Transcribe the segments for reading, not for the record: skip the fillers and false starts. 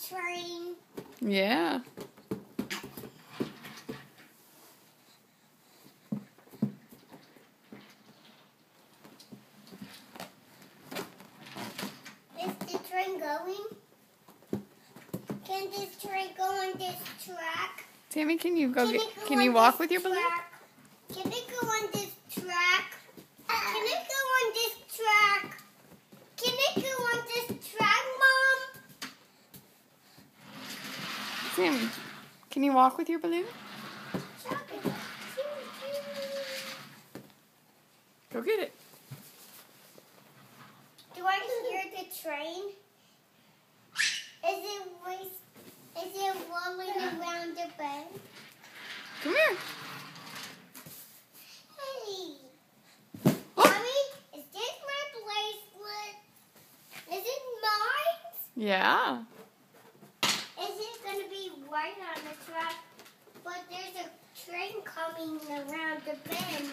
train. Yeah. Is the train going? Can this train go on this track? Tammy, can you go? Can on you walk this with your balloon? track? Can it go on this track? Can it go on this track? Can it go on this track, Mom? Tammy, can you walk with your balloon? Go get it. Do I hear the train? Is it rolling around the bend? Come here. Hey, Mommy, is this my bracelet? Is it mine? Yeah. Is it going to be right on the track? But there's a train coming around the bend.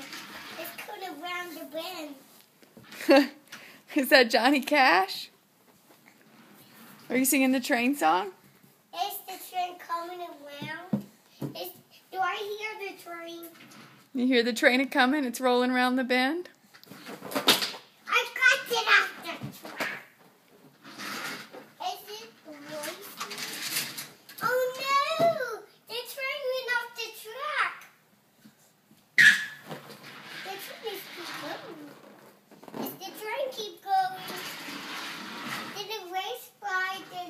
It's coming around the bend. Is that Johnny Cash? Are you singing the train song? Is the train coming around? Do I hear the train? You hear the train a-coming? It's rolling around the bend? I got it off the track. Is it racing? Oh no! The train went off the track. The train is keep going. Does the train keep going? Did it race by the